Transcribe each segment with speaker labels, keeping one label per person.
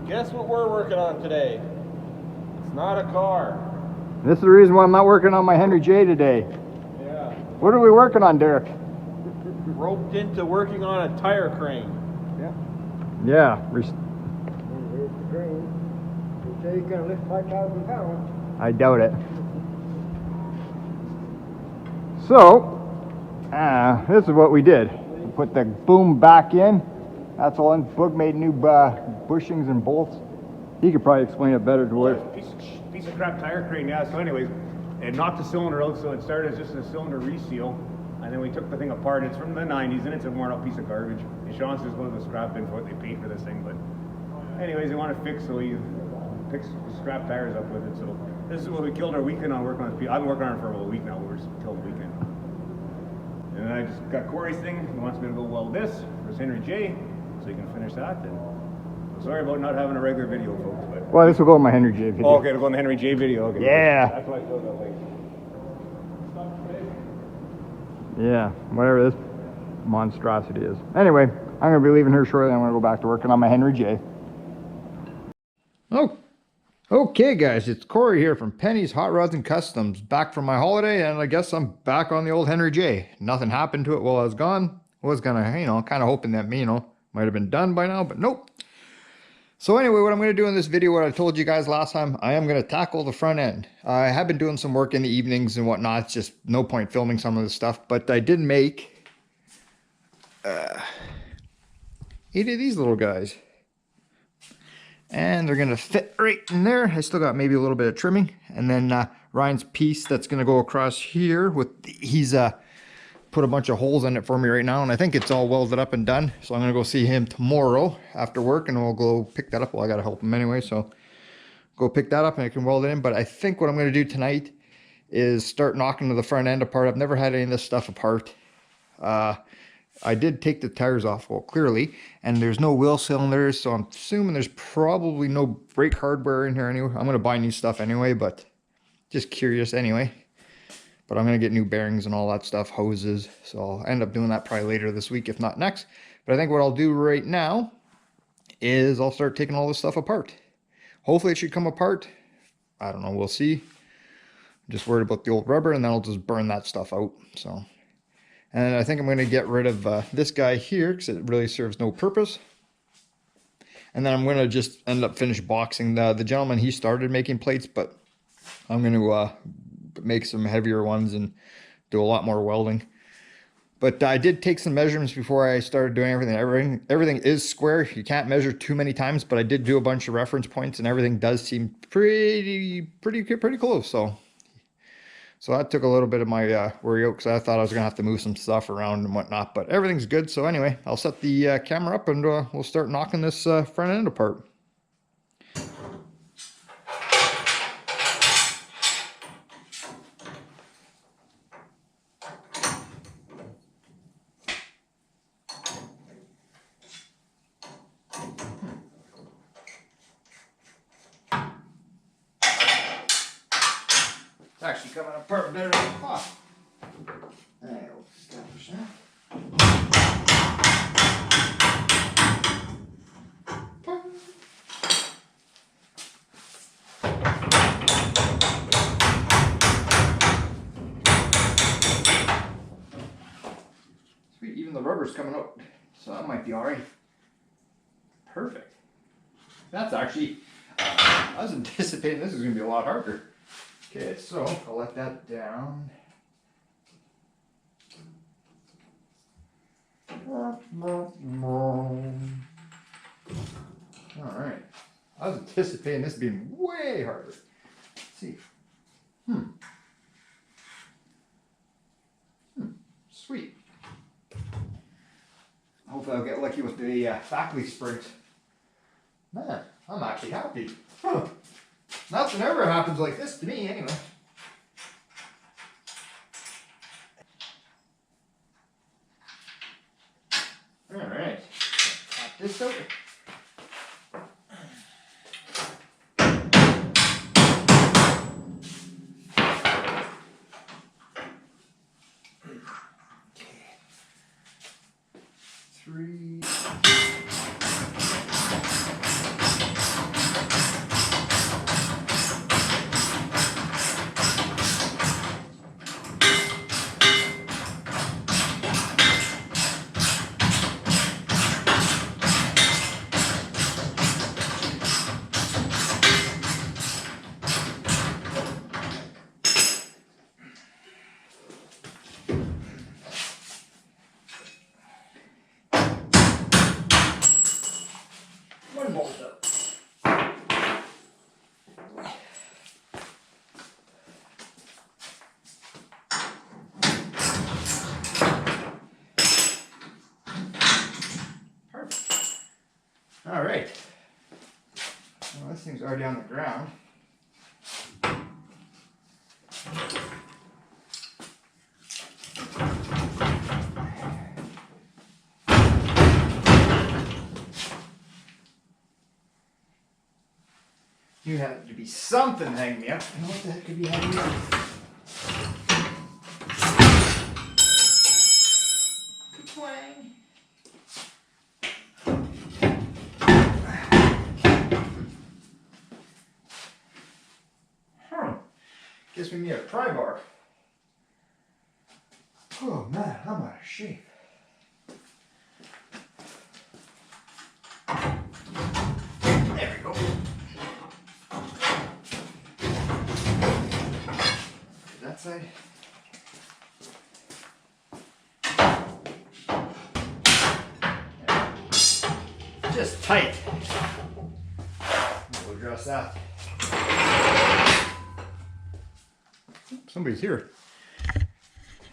Speaker 1: Guess what we're working on today? It's not a car.
Speaker 2: This is the reason why I'm not working on my Henry J today.
Speaker 1: Yeah.
Speaker 2: What are we working on, Derek?
Speaker 1: Roped into working on a tire crane.
Speaker 2: Yeah.
Speaker 3: Here's the crane. They say you can lift 5,000 pounds.
Speaker 2: I doubt it. So, this is what we did. We put the boom back in. That's all in. Boog made new bushings and bolts. He could probably explain it better to us.
Speaker 4: Piece of crap tire crane, yeah. So anyways, it knocked the cylinder out, so it started as just a cylinder reseal. And then we took the thing apart. It's from the 90s, and it's a worn out piece of garbage. And Sean says go to the scrap bin for what they paid for this thing. But anyways, they want to fix, so we fixed the scrap tires up with it. So this is what we killed our weekend on working on this piece. I've been working on it for about a week now, but we're just killing the weekend. And then I just got Corey's thing. He wants me to go weld this for his Henry J, so he can finish that. And sorry about not having a regular video, folks. But
Speaker 2: Well, this will go in my Henry J video.
Speaker 4: oh, okay, it'll go in the Henry J video. Okay.
Speaker 2: Yeah.
Speaker 4: That's why I feel that way.
Speaker 2: Yeah, whatever this monstrosity is. Anyway, I'm going to be leaving here shortly. I'm going to go back to working on my Henry J. Oh, okay, guys. It's Corey here from Penny's Hot Rods and Customs. Back from my holiday, and I guess I'm back on the old Henry J. Nothing happened to it while I was gone. Was going to, kind of hoping that, might have been done by now, but nope. So anyway, what I'm going to do in this video, what I told you guys last time, I am going to tackle the front end. I have been doing some work in the evenings and whatnot. It's just no point filming some of this stuff. But I did make 8 of these little guys. And they're going to fit right in there. I still got maybe a little bit of trimming. And then Ryan's piece that's going to go across here. He's put a bunch of holes in it for me right now, and I think it's all welded up and done. So I'm gonna go see him tomorrow after work, and we'll go pick that up. Well, I gotta help him anyway, so go pick that up and I can weld it in. But I think what I'm gonna do tonight is start knocking the front end apart. I've never had any of this stuff apart. I did take the tires off, well, clearly, and there's no wheel cylinders, so I'm assuming there's probably no brake hardware in here anyway. I'm gonna buy new stuff anyway, but just curious anyway. But I'm going to get new bearings and all that stuff, hoses. So I'll end up doing that probably later this week, if not next. But I think what I'll do right now is I'll start taking all this stuff apart. Hopefully it should come apart. I don't know, we'll see. I'm just worried about the old rubber, and then I'll just burn that stuff out. So, and I think I'm going to get rid of this guy here, because it really serves no purpose. And then I'm going to just end up finish boxing. The gentleman, he started making plates, but I'm going to make some heavier ones and do a lot more welding. But I did take some measurements before I started doing everything. Everything is square. You can't measure too many times, but I did do a bunch of reference points, and everything does seem pretty close. So that took a little bit of my worry out, because I thought I was gonna have to move some stuff around and whatnot. But everything's good. So anyway, I'll set the camera up, and we'll start knocking this front end apart. It's actually coming apart better than I thought. I'll establish that. Sweet, even the rubber's coming out, so that might be alright. Perfect. That's actually, I was anticipating this is going to be a lot harder. Okay, so I'll let that down. Alright. I was anticipating this being way harder. Let's see. Sweet. Hopefully I'll get lucky with the faculty springs. Man, I'm actually happy. Huh. Nothing ever happens like this to me, anyway. Alright. Pop this out. Three. One bolt up. Perfect. All right. Well, this thing's already on the ground. You have to be something hanging me up. I know what the heck could be hanging me up. Twang. Huh. Guess we need a pry bar. Oh man, I'm out of shape. There we go. That side. Just tight. We'll address that. Somebody's here.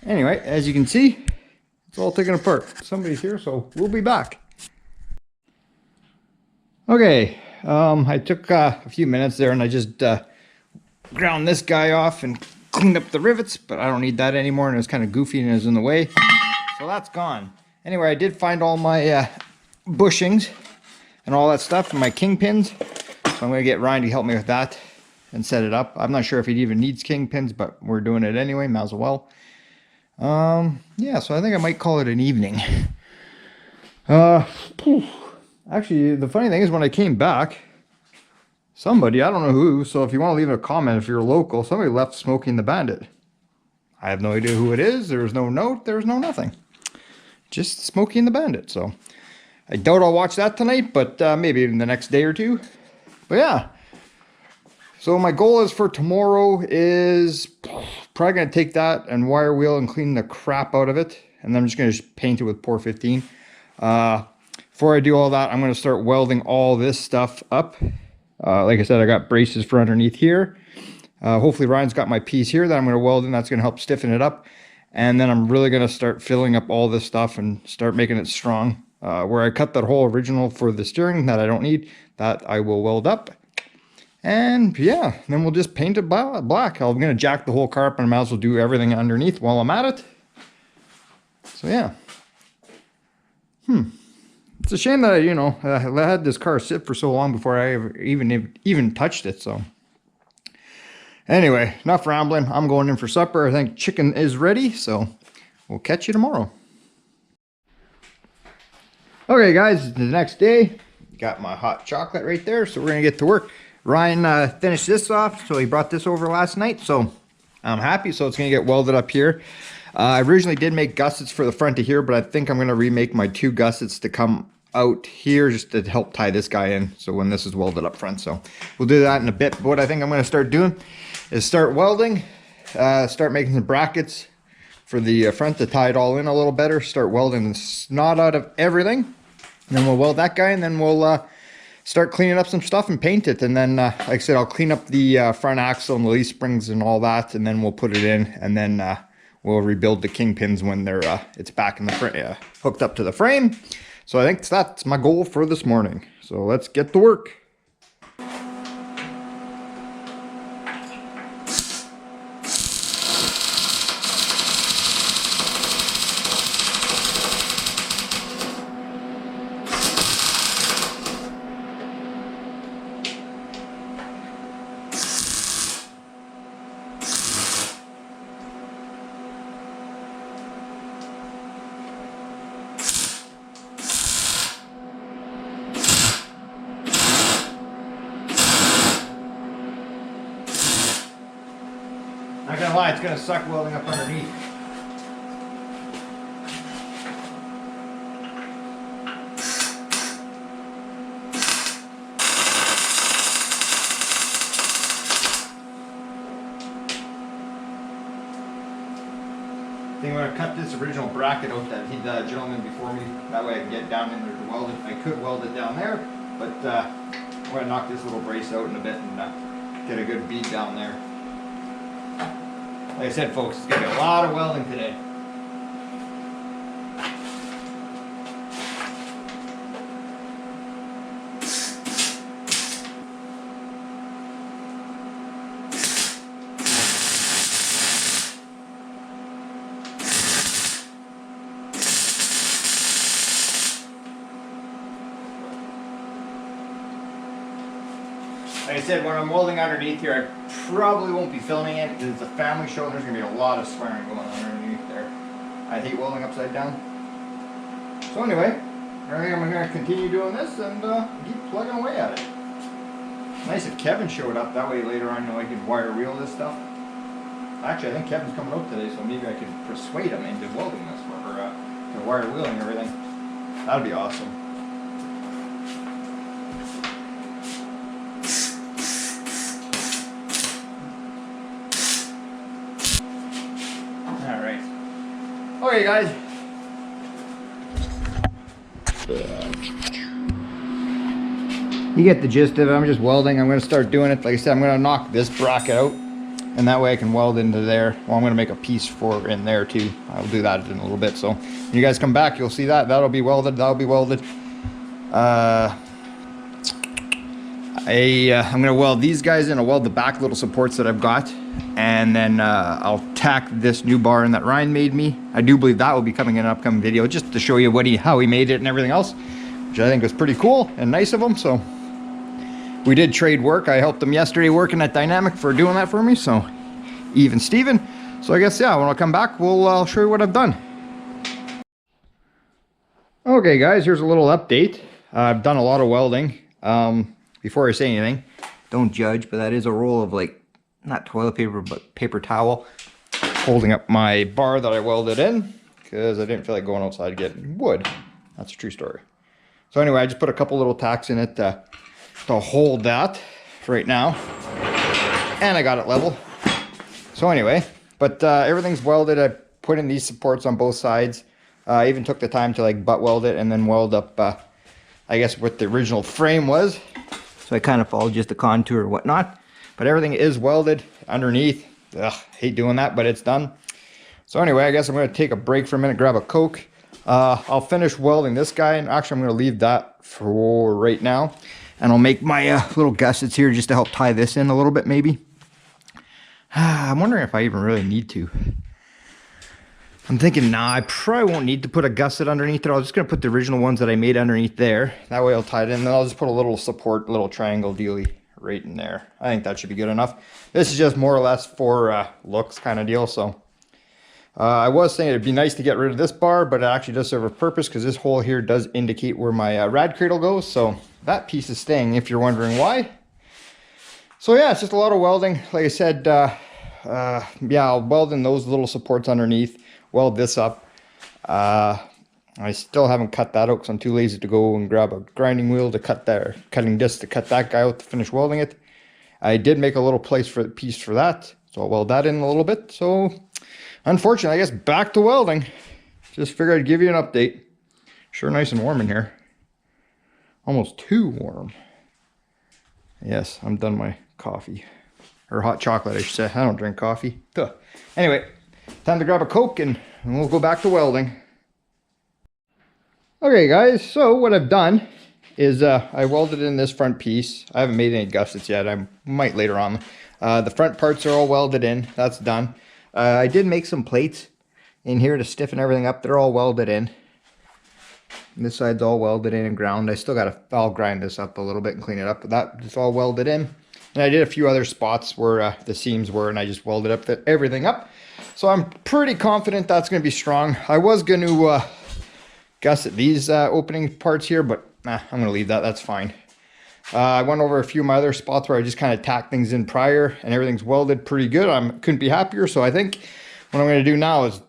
Speaker 2: Anyway, as you can see, it's all taken apart. Somebody's here, so we'll be back. Okay, I took a few minutes there and I just ground this guy off and cleaned up the rivets, but I don't need that anymore and it was kind of goofy and it was in the way. So that's gone. Anyway, I did find all my bushings and all that stuff and my kingpins. So I'm going to get Ryan to help me with that and set it up. I'm not sure if it even needs kingpins, but we're doing it anyway, might as well. Yeah, so I think I might call it an evening. Actually, the funny thing is when I came back, somebody, I don't know who, so if you want to leave a comment if you're local, somebody left Smoking the Bandit. I have no idea who it is. There was no note. There was no nothing. Just Smoking the Bandit. So I doubt I'll watch that tonight, but maybe in the next day or two. But yeah. So my goal is for tomorrow is probably going to take that and wire wheel and clean the crap out of it. And then I'm just going to paint it with Pour 15. Before I do all that, I'm going to start welding all this stuff up. Like I said, I got braces for underneath here. Hopefully Ryan's got my piece here that I'm going to weld in. That's going to help stiffen it up. And then I'm really going to start filling up all this stuff and start making it strong. Where I cut that whole original for the steering that I don't need, that I will weld up. And yeah, then we'll just paint it black. I'm going to jack the whole car up and I might as well do everything underneath while I'm at it. So yeah. It's a shame that I had this car sit for so long before I ever even touched it. So anyway, enough rambling. I'm going in for supper. I think chicken is ready, so we'll catch you tomorrow. Okay, guys, the next day, got my hot chocolate right there, so we're gonna get to work. Ryan finished this off, so he brought this over last night, so I'm happy. So it's gonna get welded up here. I originally did make gussets for the front of here, but I think I'm gonna remake my 2 gussets to come out here just to help tie this guy in, so when this is welded up front. So we'll do that in a bit. But what I think I'm gonna start doing is start welding, start making some brackets for the front to tie it all in a little better, start welding the snot out of everything, and then we'll weld that guy, and then we'll start cleaning up some stuff and paint it. And then like I said, I'll clean up the front axle and the leaf springs and all that, and then we'll put it in, and then we'll rebuild the kingpins when they're it's back in the hooked up to the frame. So I think that's my goal for this morning. So let's get to work. Not gonna lie, it's gonna suck welding up underneath. I think I'm gonna cut this original bracket out that the gentleman before me. That way I can get down in there to weld it. I could weld it down there, But I'm gonna knock this little brace out in a bit and get a good bead down there. Like I said, folks, it's gonna be a lot of welding today. Like I said, when I'm welding underneath here, I probably won't be filming it because it's a family show. There's going to be a lot of swearing going on underneath there. I hate welding upside down. So anyway, I think I'm going to continue doing this and keep plugging away at it. Nice if Kevin showed up. That way later on, I could wire wheel this stuff. Actually, I think Kevin's coming out today, so maybe I could persuade him into welding this or to wire wheeling everything. That'd be awesome. Okay guys, you get the gist of it. I'm just welding. I'm going to start doing it. Like I said, I'm going to knock this bracket out and that way I can weld into there. Well, I'm going to make a piece for in there too. I'll do that in a little bit. So when you guys come back, you'll see that. That'll be welded. That'll be welded. I'm going to weld these guys in. I'll weld the back little supports that I've got. And then I'll tack this new bar in that Ryan made me. I do believe that will be coming in an upcoming video just to show you how he made it and everything else, which I think was pretty cool and nice of him. So we did trade work. I helped him yesterday working at Dynamic for doing that for me. So even Steven. So I guess, yeah, when I come back, I'll show you what I've done. Okay guys, here's a little update. I've done a lot of welding. Before I say anything, don't judge, but that is a roll of like, not toilet paper, but paper towel holding up my bar that I welded in because I didn't feel like going outside to get wood. That's a true story. So anyway, I just put a couple little tacks in it to hold that right now. And I got it level. So anyway, but everything's welded. I put in these supports on both sides. I even took the time to like butt weld it and then weld up, I guess what the original frame was. So I kind of followed just the contour or whatnot. But everything is welded underneath. Ugh, hate doing that, but it's done. So anyway, I guess I'm going to take a break for a minute, grab a Coke. I'll finish welding this guy, and actually I'm going to leave that for right now. And I'll make my little gussets here just to help tie this in a little bit, maybe. I'm wondering if I even really need to. I'm thinking, nah, I probably won't need to put a gusset underneath it. I'm just going to put the original ones that I made underneath there. That way I'll tie it in, and then I'll just put a little support, little triangle dealy right in there. I think that should be good enough. This is just more or less for looks kind of deal. So I was saying it'd be nice to get rid of this bar, but it actually does serve a purpose because this hole here does indicate where my rad cradle goes. So that piece is staying if you're wondering why. So yeah, it's just a lot of welding. Like I said, yeah, I'll weld in those little supports underneath, weld this up. I still haven't cut that out because I'm too lazy to go and grab a grinding wheel to cut that, cutting disc to cut that guy out to finish welding it. I did make a little piece for that, so I'll weld that in a little bit. So unfortunately, I guess back to welding. Just figured I'd give you an update. Sure nice and warm in here. Almost too warm. Yes, I'm done my coffee. Or hot chocolate, I should say. I don't drink coffee. Duh. Anyway, time to grab a Coke and we'll go back to welding. Okay guys, so what I've done is I welded in this front piece. I haven't made any gussets yet. I might later on. The front parts are all welded in. That's done. I did make some plates in here to stiffen everything up. They're all welded in. And this side's all welded in and ground. I still I'll grind this up a little bit and clean it up, but that's all welded in. And I did a few other spots where the seams were, and I just welded up everything up. So I'm pretty confident that's going to be strong. I was going to gusset these opening parts here, but nah, I'm going to leave that. That's fine. I went over a few of my other spots where I just kind of tacked things in prior, and everything's welded pretty good. I couldn't be happier. So I think what I'm going to do now is,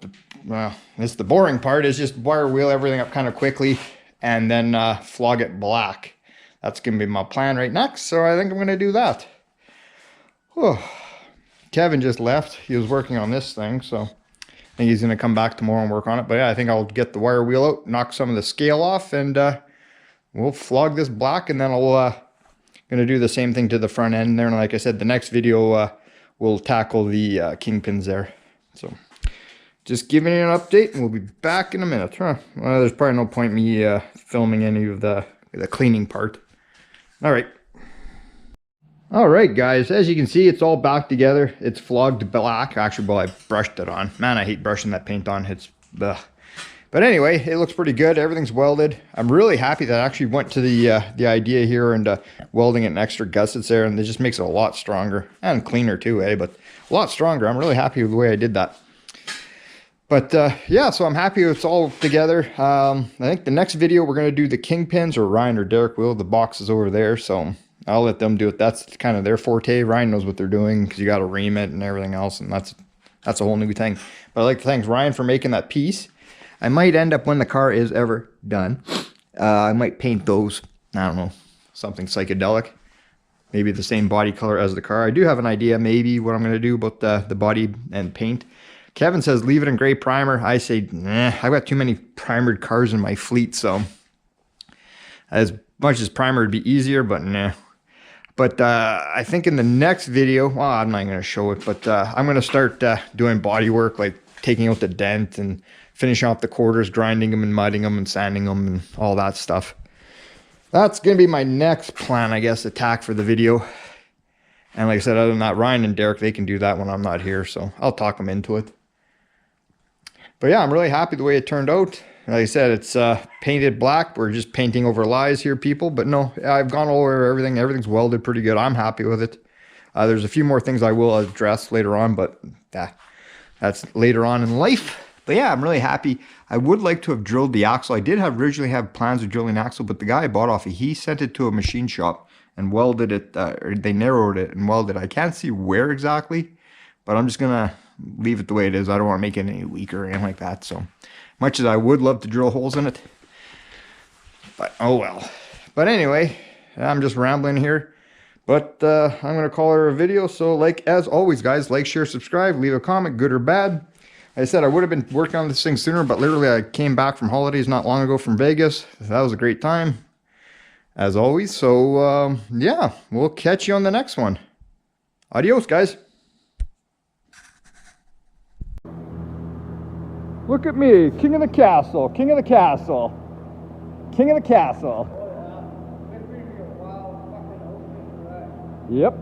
Speaker 2: it's the boring part, is just wire wheel everything up kind of quickly and then flog it black. That's going to be my plan right next. So I think I'm going to do that. Whew. Kevin just left. He was working on this thing, so I think he's going to come back tomorrow and work on it. But yeah, I think I'll get the wire wheel out, knock some of the scale off, and we'll flog this black, and then I'll gonna do the same thing to the front end there. And like I said, the next video we'll tackle the kingpins there. So just giving you an update, and we'll be back in a minute. Well, there's probably no point me filming any of the cleaning part. All right. All right, guys, as you can see, it's all back together. It's flogged black. Actually, well, I brushed it on. Man, I hate brushing that paint on. It's ugh. But anyway, it looks pretty good. Everything's welded. I'm really happy that I actually went to the idea here and welding it in extra gussets there, and it just makes it a lot stronger and cleaner too, eh? But a lot stronger. I'm really happy with the way I did that. But yeah, so I'm happy it's all together. I think the next video we're going to do the kingpins, or Ryan or Derek will. The box is over there, so I'll let them do it. That's kind of their forte. Ryan knows what they're doing because you got to ream it and everything else, and that's a whole new thing. But I'd like to thank Ryan for making that piece. I might end up, when the car is ever done, I might paint those, I don't know, something psychedelic. Maybe the same body color as the car. I do have an idea maybe what I'm going to do about the body and paint. Kevin says leave it in gray primer. I say, nah, I've got too many primered cars in my fleet, so as much as primer would be easier, but nah. But I think in the next video, well, I'm not going to show it, but I'm going to start doing body work, like taking out the dent and finishing off the quarters, grinding them and mudding them and sanding them and all that stuff. That's going to be my next plan, I guess, attack for the video. And like I said, other than that, Ryan and Derek, they can do that when I'm not here, so I'll talk them into it. But yeah, I'm really happy the way it turned out. Like I said, it's painted black. We're just painting over lies here, people. But no, I've gone over everything. Everything's welded pretty good. I'm happy with it. There's a few more things I will address later on, but that's later on in life. But yeah, I'm really happy. I would like to have drilled the axle. I did originally have plans of drilling axle, but the guy I bought off, he sent it to a machine shop and welded it, or they narrowed it and welded it. I can't see where exactly, but I'm just gonna leave it the way it is. I don't want to make it any weaker or anything like that. So much as I would love to drill holes in it, but oh well. But anyway, I'm just rambling here. But I'm gonna call it a video. So like as always, guys, like, share, subscribe, leave a comment, good or bad. Like I said, I would have been working on this thing sooner, but literally I came back from holidays not long ago from Vegas. That was a great time, as always. So yeah, we'll catch you on the next one. Adios, guys. Look at me, king of the castle, king of the castle, king of the castle. Yep.